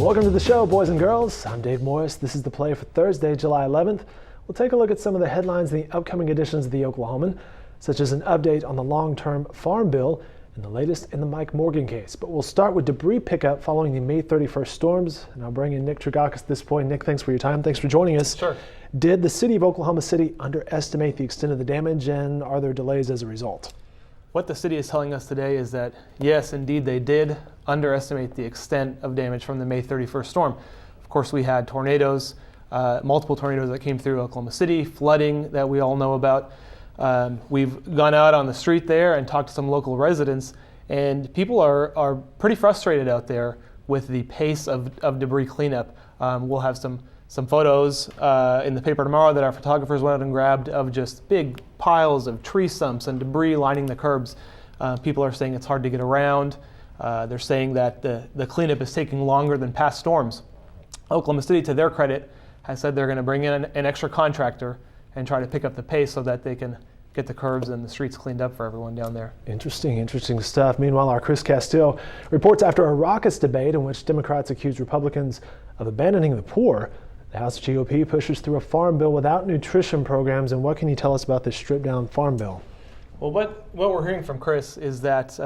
Welcome to the show, boys and girls. I'm Dave Morris. This is the play for Thursday, July 11th. We'll take a look at some of the headlines in the upcoming editions of the Oklahoman, such as an update on the long-term farm bill and the latest in the Mike Morgan case. But we'll start with debris pickup following the May 31st storms. And I'll bring in Nick Trigakis at this point. Nick, thanks for your time. Thanks for joining us. Sure. Did the city of Oklahoma City underestimate the extent of the damage, and are there delays as a result? What the city is telling us today is that, yes, indeed, they did underestimate the extent of damage from the May 31st storm. Of course, we had tornadoes, multiple tornadoes that came through Oklahoma City, flooding that we all know about. We've gone out on the street there and talked to some local residents, and people are pretty frustrated out there with the pace of debris cleanup. We'll have some photos in the paper tomorrow that our photographers went out and grabbed of just big piles of tree stumps and debris lining the curbs. People are saying it's hard to get around. They're saying that the cleanup is taking longer than past storms. Oklahoma City, to their credit, has said they're going to bring in an extra contractor and try to pick up the pace so that they can get the curbs and the streets cleaned up for everyone down there. Interesting stuff. Meanwhile, our Chris Castile reports after a raucous debate in which Democrats accused Republicans of abandoning the poor. The House GOP pushes through a farm bill without nutrition programs, and what can you tell us about this stripped-down farm bill? Well, what we're hearing from Chris is that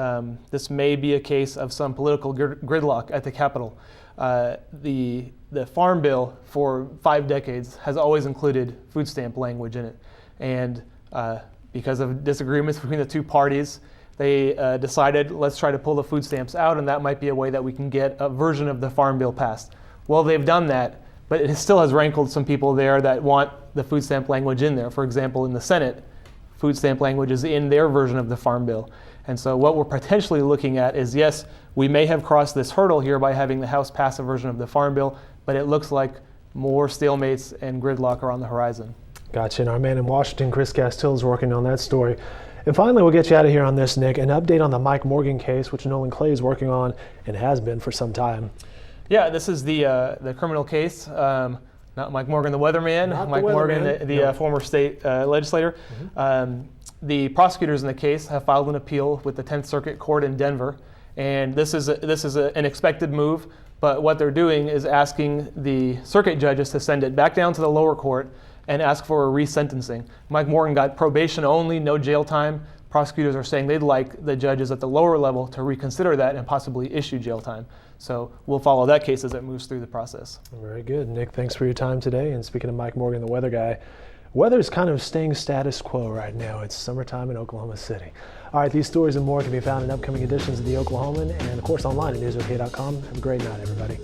this may be a case of some political gridlock at the Capitol. The farm bill for 5 decades has always included food stamp language in it, and because of disagreements between the two parties, they decided, let's try to pull the food stamps out, and that might be a way that we can get a version of the farm bill passed. Well, they've done that, but it still has rankled some people there that want the food stamp language in there. For example, in the Senate, food stamp language is in their version of the farm bill. And so what we're potentially looking at is, yes, we may have crossed this hurdle here by having the House pass a version of the farm bill, but it looks like more stalemates and gridlock are on the horizon. Gotcha. And our man in Washington, Chris Castile, is working on that story. And finally, we'll get you out of here on this, Nick, an update on the Mike Morgan case, which Nolan Clay is working on and has been for some time. Yeah, this is the criminal case. Not Mike Morgan, the weatherman. Mike Morgan, the former state legislator. Mm-hmm. The prosecutors in the case have filed an appeal with the 10th Circuit Court in Denver, and this is an expected move. But what they're doing is asking the circuit judges to send it back down to the lower court and ask for a resentencing. Mike Morgan got probation only, no jail time. Prosecutors are saying they'd like the judges at the lower level to reconsider that and possibly issue jail time. So we'll follow that case as it moves through the process. Very good. Nick, thanks for your time today. And speaking of Mike Morgan, the weather guy, weather's kind of staying status quo right now. It's summertime in Oklahoma City. All right, these stories and more can be found in upcoming editions of the Oklahoman and, of course, online at newsok.com. Have a great night, everybody.